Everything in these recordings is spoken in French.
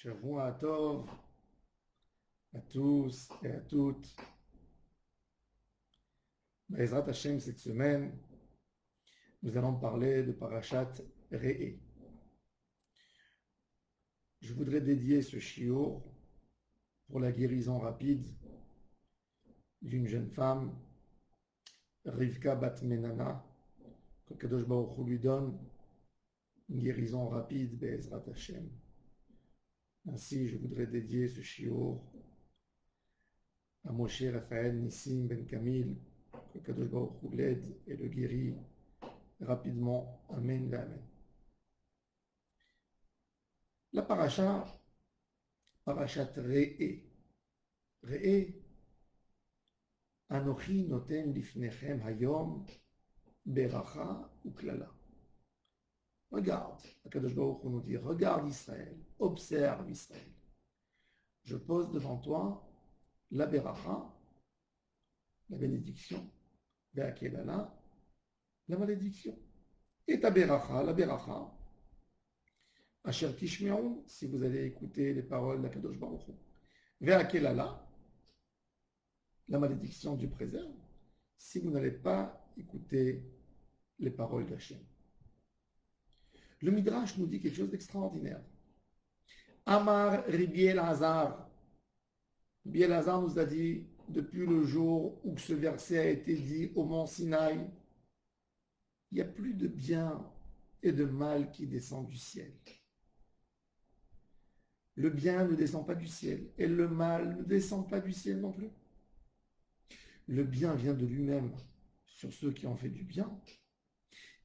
Shavua Tov à tous et à toutes. Bezrat Hashem, cette semaine, nous allons parler de Parashat Re'e. Je voudrais dédier ce shiur pour la guérison rapide d'une jeune femme, Rivka Bat Menana, que Kadosh Baruch Hu lui donne une guérison rapide, Bezrat Hashem. Ainsi, je voudrais dédier ce shiur à Moshe Raphaël Nissim Ben Kamil, que Kadosh Baruch Hu l'aide et le guérit rapidement. Amen, Amen. La parashat Re'e. Re'e, Anochi noten lifnechem hayom beracha uklala. Regarde, Akadosh Baruch Hu nous dit, regarde Israël, observe Israël. Je pose devant toi la beracha, la bénédiction, ve'akelala, la malédiction. Et ta beracha, la beracha, asher tishme'u, si vous allez écouter les paroles d'Akadosh Baruch Hu, ve'akelala, la malédiction du préserve, si vous n'allez pas écouter les paroles d'Hachem. Le Midrash nous dit quelque chose d'extraordinaire. Amar Rabbi Elazar. Rabbi Elazar nous a dit, depuis le jour où ce verset a été dit au mont Sinaï, il n'y a plus de bien et de mal qui descend du ciel. Le bien ne descend pas du ciel et le mal ne descend pas du ciel non plus. Le bien vient de lui-même sur ceux qui ont fait du bien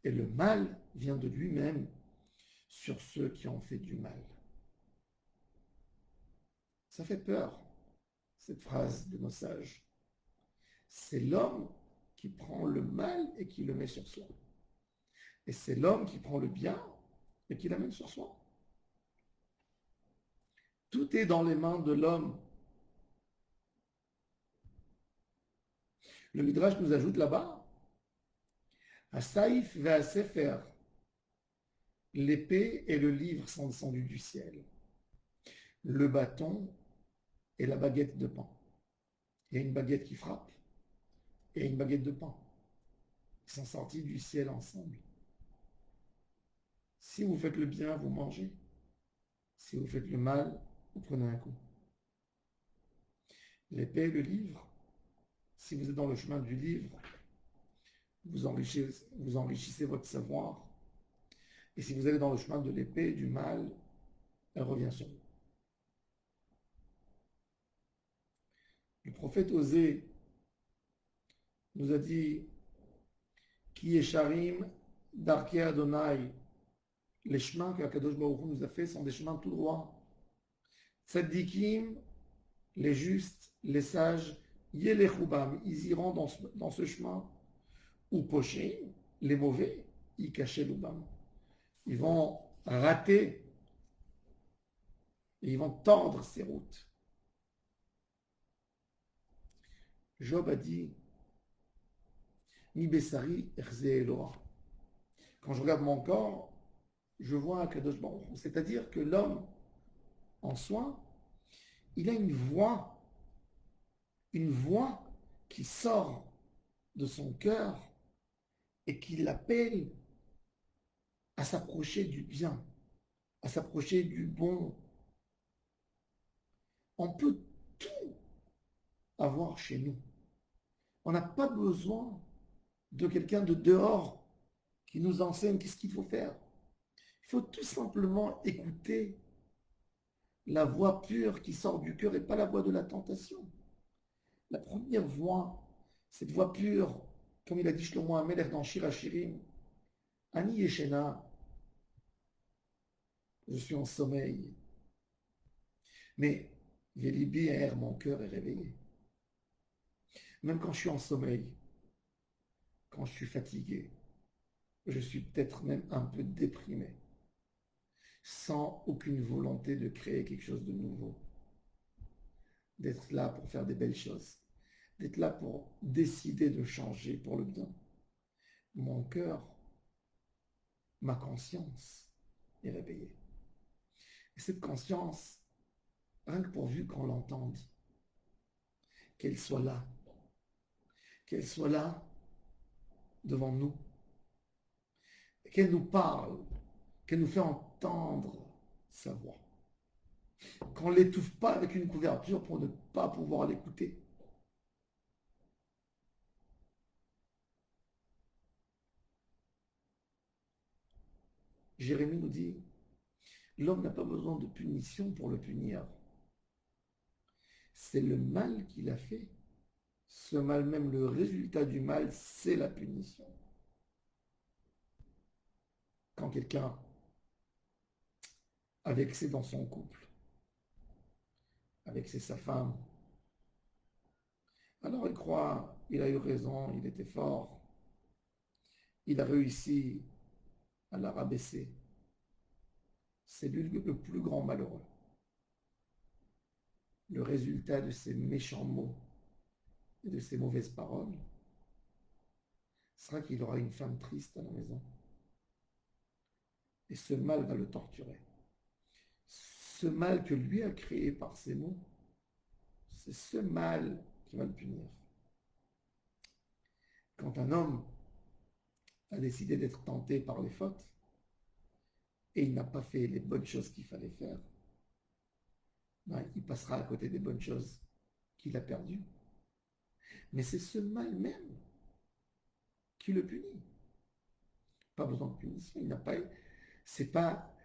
et le mal vient de lui-même sur ceux qui ont fait du mal. Ça fait peur, cette phrase de nos sages. C'est l'homme qui prend le mal et qui le met sur soi. Et c'est l'homme qui prend le bien et qui l'amène sur soi. Tout est dans les mains de l'homme. Le Midrash nous ajoute là-bas, à Saïf et à Sefer, l'épée et le livre sont descendus du ciel. Le bâton et la baguette de pain. Il y a une baguette qui frappe et une baguette de pain. Ils sont sortis du ciel ensemble. Si vous faites le bien, vous mangez. Si vous faites le mal, vous prenez un coup. L'épée et le livre, si vous êtes dans le chemin du livre, vous enrichissez votre savoir. Et si vous allez dans le chemin de l'épée et du mal, elle revient sur vous. Le prophète Osée nous a dit Ki Yesharim Darkei Adonai. Les chemins que Akadosh Baruch Hu nous a fait sont des chemins tout droits. Tzaddikim, les justes, les sages, Yelechubam, ils iront dans ce chemin. Ou Poshim, les mauvais, Yikashelubam. Ils vont rater et ils vont tordre ces routes. Job a dit Mi Bessari Erze Eloah. Quand je regarde mon corps, je vois un Kadosh Baruch Hu. C'est-à-dire que l'homme, en soi, il a une voix qui sort de son cœur et qui l'appelle à s'approcher du bien, à s'approcher du bon. On peut tout avoir chez nous. On n'a pas besoin de quelqu'un de dehors qui nous enseigne qu'est-ce qu'il faut faire. Il faut tout simplement écouter la voix pure qui sort du cœur et pas la voix de la tentation. La première voix, cette voix pure, comme il a dit Shlomo HaMelech dans Shir HaShirim, Ani Yeshena, je suis en sommeil. Mais Velibi Er, mon cœur est réveillé. Même quand je suis en sommeil, quand je suis fatigué, je suis peut-être même un peu déprimé, sans aucune volonté de créer quelque chose de nouveau, d'être là pour faire des belles choses, d'être là pour décider de changer pour le bien. Mon cœur, ma conscience est réveillée. Et cette conscience, rien que pourvu qu'on l'entende, qu'elle soit là devant nous, qu'elle nous parle, qu'elle nous fait entendre sa voix, qu'on ne l'étouffe pas avec une couverture pour ne pas pouvoir l'écouter. Jérémie nous dit, l'homme n'a pas besoin de punition pour le punir. C'est le mal qu'il a fait. Ce mal, même le résultat du mal, c'est la punition. Quand quelqu'un a vexé dans son couple, a vexé sa femme, alors il croit, il a eu raison, il était fort, il a réussi à la rabaisser. C'est lui le plus grand malheureux. Le résultat de ces méchants mots et de ces mauvaises paroles sera qu'il aura une femme triste à la maison. Et ce mal va le torturer. Ce mal que lui a créé par ses mots, c'est ce mal qui va le punir. Quand un homme a décidé d'être tenté par les fautes et il n'a pas fait les bonnes choses qu'il fallait faire, ben, il passera à côté des bonnes choses qu'il a perdues. Mais c'est ce mal même qui le punit. Pas besoin de punition. C'est pas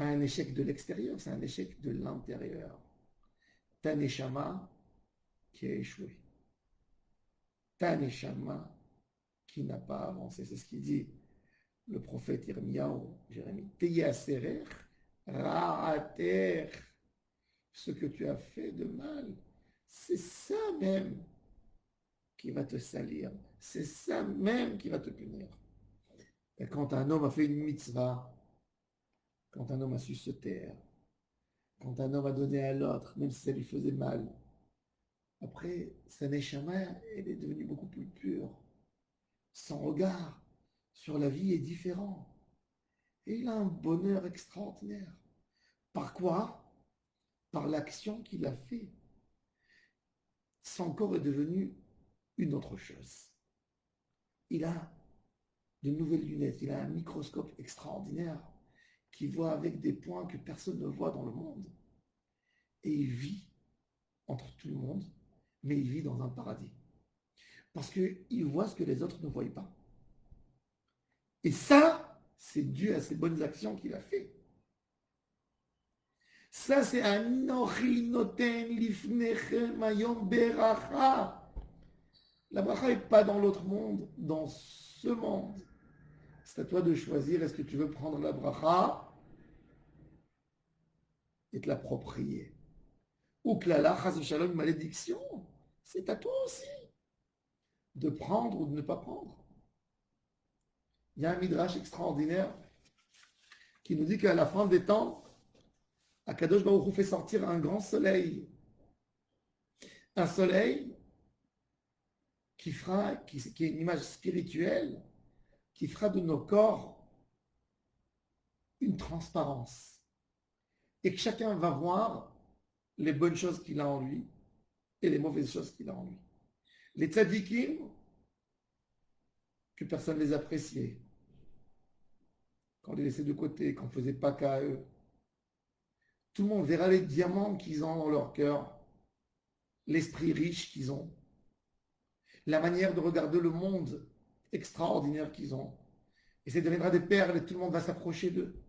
un échec de l'extérieur, c'est un échec de l'intérieur. Ta neshama qui a échoué. Ta neshama qui n'a pas avancé. C'est ce qu'il dit le prophète Jérémie. Teyaserer ra'ater. Ce que tu as fait de mal, c'est ça même qui va te salir. C'est ça même qui va te punir. Et quand un homme a fait une mitzvah, quand un homme a su se taire, quand un homme a donné à l'autre, même si ça lui faisait mal, après, sa neshama, elle est devenue beaucoup plus pure. Son regard sur la vie est différent. Et il a un bonheur extraordinaire. Par quoi? Par l'action qu'il a fait. Son corps est devenu une autre chose. Il a de nouvelles lunettes, il a un microscope extraordinaire qui voit avec des points que personne ne voit dans le monde. Et il vit entre tout le monde, mais il vit dans un paradis. Parce qu'il voit ce que les autres ne voient pas. Et ça, c'est dû à ces bonnes actions qu'il a fait. Ça, c'est Anochi noten lifnechem hayom beracha. La bracha n'est pas dans l'autre monde, dans ce monde. C'est à toi de choisir, est-ce que tu veux prendre la bracha et te l'approprier. Ou que la chas shalom, une malédiction, c'est à toi aussi de prendre ou de ne pas prendre. Il y a un midrash extraordinaire qui nous dit qu'à la fin des temps, Akadosh Baruch Hu fait sortir un grand soleil. Un soleil qui est une image spirituelle, qui fera de nos corps une transparence. Et que chacun va voir les bonnes choses qu'il a en lui et les mauvaises choses qu'il a en lui. Les tzadikim, que personne ne les appréciait, qu'on les laissait de côté, qu'on ne faisait pas qu'à eux. Tout le monde verra les diamants qu'ils ont dans leur cœur, l'esprit riche qu'ils ont, la manière de regarder le monde extraordinaire qu'ils ont. Et ça deviendra des perles et tout le monde va s'approcher d'eux.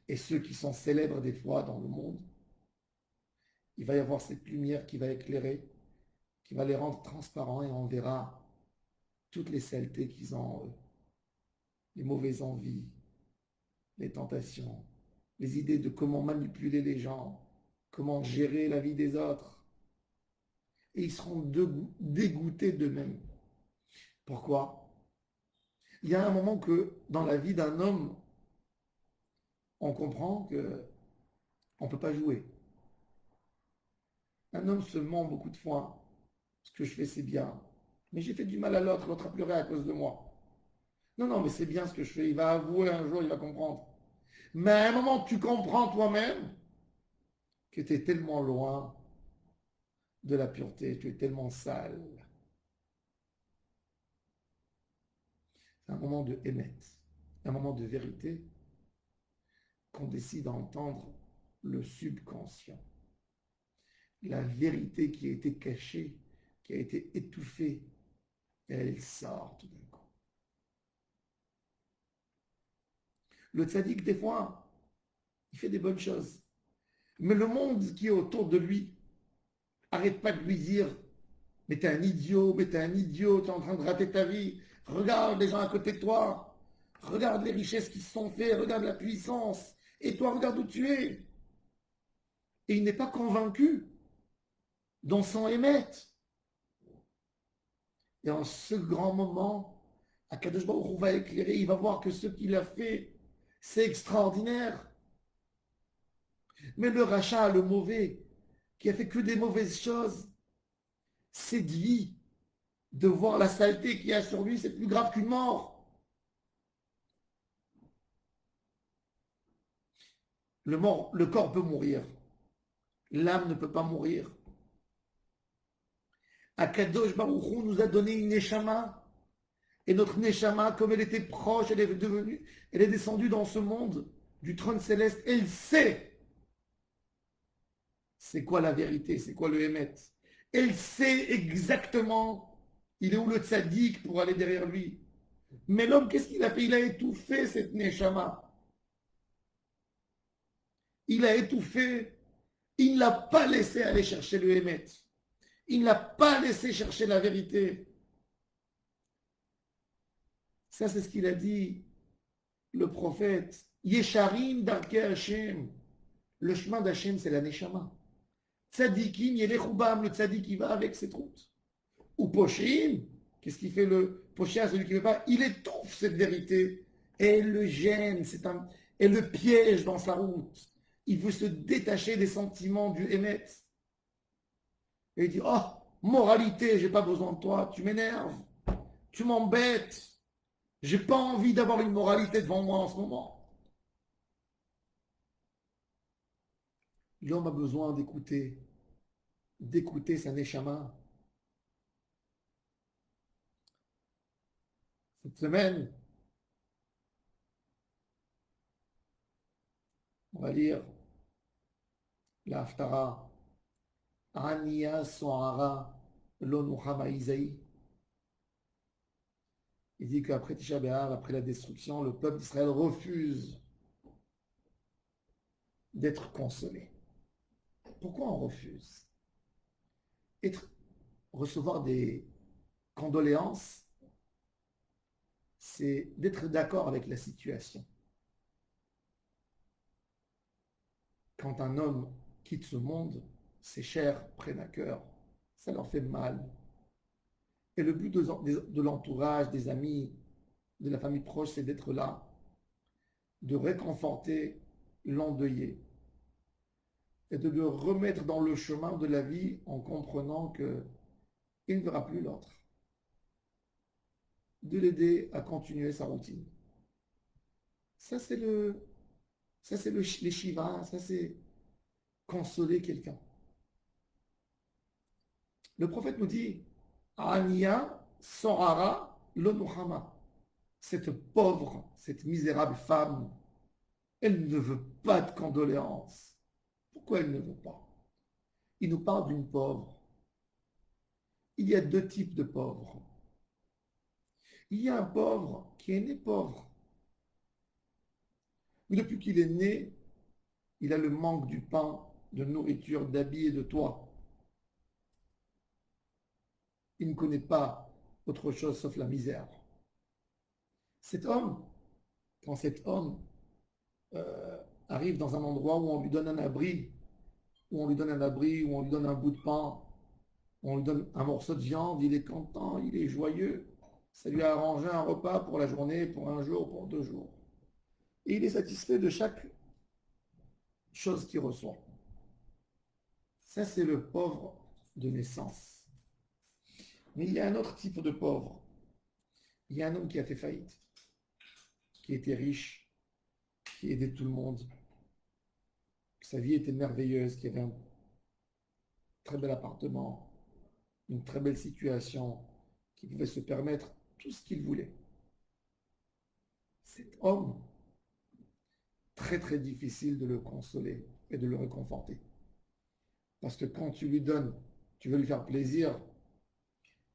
Et ceux qui sont célèbres des fois dans le monde, il va y avoir cette lumière qui va éclairer, qui va les rendre transparents et on verra toutes les saletés qu'ils ont en eux, les mauvaises envies, les tentations, les idées de comment manipuler les gens, comment gérer la vie des autres. Et ils seront dégoûtés d'eux-mêmes. Pourquoi? Il y a un moment que dans la vie d'un homme, on comprend que on ne peut pas jouer. Un homme se ment beaucoup de fois. Ce que je fais, c'est bien. Mais j'ai fait du mal à l'autre, l'autre a pleuré à cause de moi. Non, non, mais c'est bien ce que je fais. Il va avouer un jour, il va comprendre. Mais à un moment, tu comprends toi-même que tu es tellement loin de la pureté, tu es tellement sale. C'est un moment de émet, un moment de vérité qu'on décide d'entendre le subconscient. La vérité qui a été cachée, qui a été étouffée, elle sort tout d'un coup. Le tzaddik, des fois, il fait des bonnes choses. Mais le monde qui est autour de lui arrête pas de lui dire mais t'es un idiot, mais t'es un idiot, t'es en train de rater ta vie. Regarde les gens à côté de toi. Regarde les richesses qui se sont faites. Regarde la puissance. Et toi, regarde où tu es. Et il n'est pas convaincu d'en s'en émettre. Et en ce grand moment, Akadosh Baruch Hu va éclairer. Il va voir que ce qu'il a fait, c'est extraordinaire. Mais le rachat, le mauvais, qui a fait que des mauvaises choses, cette vie, de voir la saleté qu'il y a sur lui, c'est plus grave qu'une mort. Le corps peut mourir. L'âme ne peut pas mourir. Akadosh Baruch Hu nous a donné une neshama. Et notre neshama, comme elle était proche, elle est descendue dans ce monde du trône céleste. Elle sait c'est quoi la vérité, c'est quoi le Hémet. Elle sait exactement il est où le tzaddik pour aller derrière lui. Mais l'homme, qu'est-ce qu'il a fait? Il a étouffé cette neshama. Il a étouffé. Il ne l'a pas laissé aller chercher le Hémet. Il ne l'a pas laissé chercher la vérité. Ça, c'est ce qu'il a dit le prophète. Yesharim darke Hashem. Le chemin d'Hachem, c'est la Neshama. Tzadikim, Yelechubam, le tzadik, il va avec cette route. Ou Poshim, qu'est-ce qu'il fait le Poshia, celui qui ne veut pas? Il étouffe cette vérité et elle le gêne, elle le piège dans sa route. Il veut se détacher des sentiments du Hémet. Et il dit, oh, moralité, j'ai pas besoin de toi, tu m'énerves, tu m'embêtes, j'ai pas envie d'avoir une moralité devant moi en ce moment. L'homme a besoin d'écouter sa neshama. Cette semaine, on va lire la Haftara, Aniya Sohara Lo Nuchama Isaïe. Il dit qu'après Tisha B'Av, après la destruction, le peuple d'Israël refuse d'être consolé. Pourquoi on refuse? Recevoir des condoléances, c'est d'être d'accord avec la situation. Quand un homme quitte ce monde, ses chers prennent à cœur, ça leur fait mal. Et le but de l'entourage, des amis, de la famille proche, c'est d'être là, de réconforter l'endeuillé et de le remettre dans le chemin de la vie en comprenant qu'il ne verra plus l'autre. De l'aider à continuer sa routine. Ça, c'est les Shiva, ça, c'est consoler quelqu'un. Le prophète nous dit, Ania Sorara Lonuhama. Cette pauvre, cette misérable femme, elle ne veut pas de condoléances. Pourquoi elle ne veut pas? Il nous parle d'une pauvre. Il y a deux types de pauvres. Il y a un pauvre qui est né pauvre. Mais depuis qu'il est né, il a le manque du pain, de nourriture, d'habits et de toit. Il ne connaît pas autre chose sauf la misère. Cet homme, quand cet homme arrive dans un endroit où on lui donne un abri, où on lui donne un bout de pain, où on lui donne un morceau de viande, il est content, il est joyeux. Ça lui a arrangé un repas pour la journée, pour un jour, pour 2 jours. Et il est satisfait de chaque chose qu'il reçoit. Ça, c'est le pauvre de naissance. Mais il y a un autre type de pauvre. Il y a un homme qui a fait faillite, qui était riche, qui aidait tout le monde, que sa vie était merveilleuse, qu'il avait un très bel appartement, une très belle situation, qu'il pouvait se permettre tout ce qu'il voulait. Cet homme, très très difficile de le consoler et de le réconforter. Parce que quand tu lui donnes, tu veux lui faire plaisir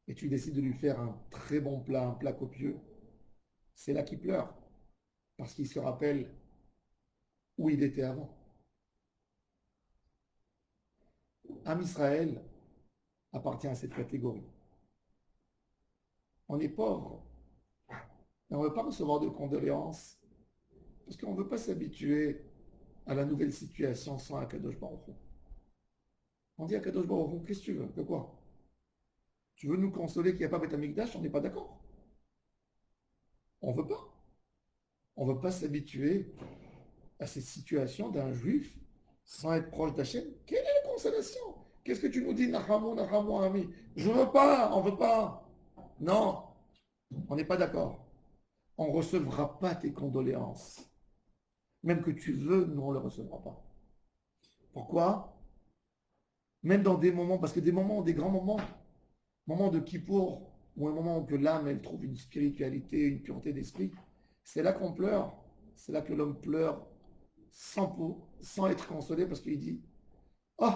et tu décides de lui faire un très bon plat, un plat copieux, c'est là qu'il pleure. Parce qu'il se rappelle où il était avant. Am Israël appartient à cette catégorie. On est pauvre et on ne veut pas recevoir de condoléances parce qu'on ne veut pas s'habituer à la nouvelle situation sans Akadosh Baruch Hu. On dit à Akadosh Baruch Hu, qu'est-ce que tu veux? De quoi? Tu veux nous consoler qu'il n'y a pas Beth Amikdash? On n'est pas d'accord. On ne veut pas. On ne veut pas s'habituer à cette situation d'un juif sans être proche d'Hachem. Quelle est la consolation? Qu'est-ce que tu nous dis, Nahamou, Nahamou, ami? Je ne veux pas, on ne veut pas. Non, on n'est pas d'accord. On ne recevra pas tes condoléances. Même que tu veux, nous, on ne le recevra pas. Pourquoi? Même dans des moments, parce que des moments, des grands moments de Kippour, ou un moment où que l'âme, elle trouve une spiritualité, une pureté d'esprit, c'est là qu'on pleure. C'est là que l'homme pleure sans être consolé parce qu'il dit, oh,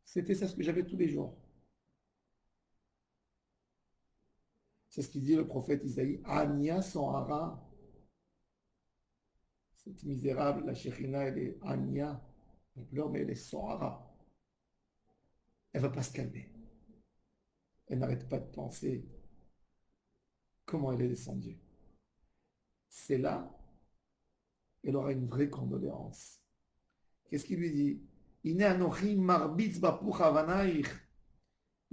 c'était ça ce que j'avais tous les jours. C'est ce qu'il dit le prophète Isaïe, Ania son hara. Cette misérable, la Shekhinah, elle est Ania, elle pleure, mais elle est son hara. Elle ne va pas se calmer. Elle n'arrête pas de penser comment elle est descendue. C'est là, elle aura une vraie condoléance. Qu'est-ce qu'il lui dit? Il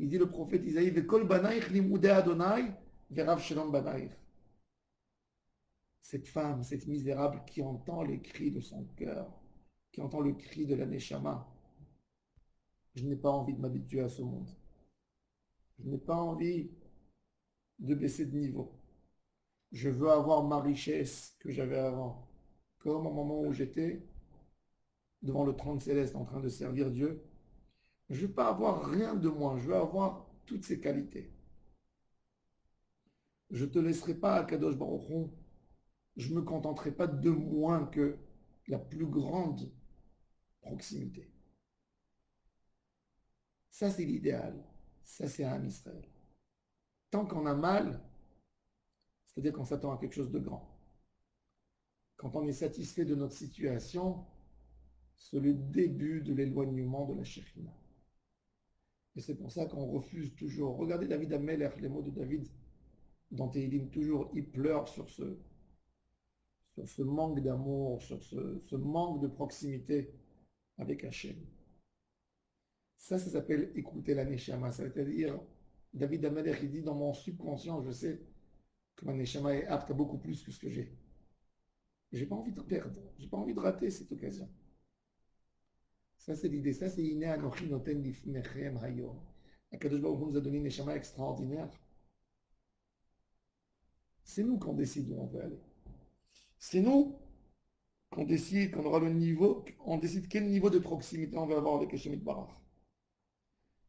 dit le prophète Isaïe, Vekol banaich limudei Adonai, verav shalom banaich. Cette femme, cette misérable qui entend les cris de son cœur, qui entend le cri de la Neshama. Je n'ai pas envie de m'habituer à ce monde. Je n'ai pas envie de baisser de niveau. Je veux avoir ma richesse que j'avais avant. Comme au moment où j'étais devant le trône céleste en train de servir Dieu. Je ne veux pas avoir rien de moins. Je veux avoir toutes ces qualités. Je ne te laisserai pas à Kadosh Baruch Hu. Je ne me contenterai pas de moins que la plus grande proximité. Ça, c'est l'idéal. Ça, c'est un Israël. Tant qu'on a mal, c'est-à-dire qu'on s'attend à quelque chose de grand. Quand on est satisfait de notre situation, c'est le début de l'éloignement de la Shekhinah. Et c'est pour ça qu'on refuse toujours. Regardez David Ameler, les mots de David dans Tehilim, toujours, il pleure sur ce manque d'amour, sur ce manque de proximité avec Hachem. Ça s'appelle écouter la Neshama. C'est-à-dire, David Ameler, il dit dans mon subconscient, je sais que ma Neshama est apte à beaucoup plus que ce que j'ai. J'ai pas envie de perdre, j'ai pas envie de rater cette occasion. Ça, c'est l'idée. Ça, c'est Iné Anochi Noten Lifnechem Hayom. Akadosh Baruch Hu nous a donné une Neshama extraordinaire. C'est nous qu'on décide où on veut aller. C'est nous qu'on décide, qu'on aura le niveau, on décide quel niveau de proximité on veut avoir avec Hashem Barach.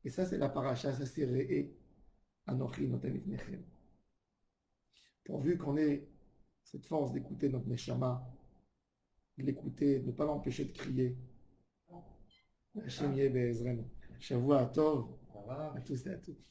Et ça, c'est la paracha, ça c'est Re'e Anochi Noten Lifnechem. Pourvu qu'on ait cette force d'écouter notre Neshama, de l'écouter, de ne pas l'empêcher de crier. Hashem Yeh Be'ezrenu. Shavua Tov à tous et à toutes.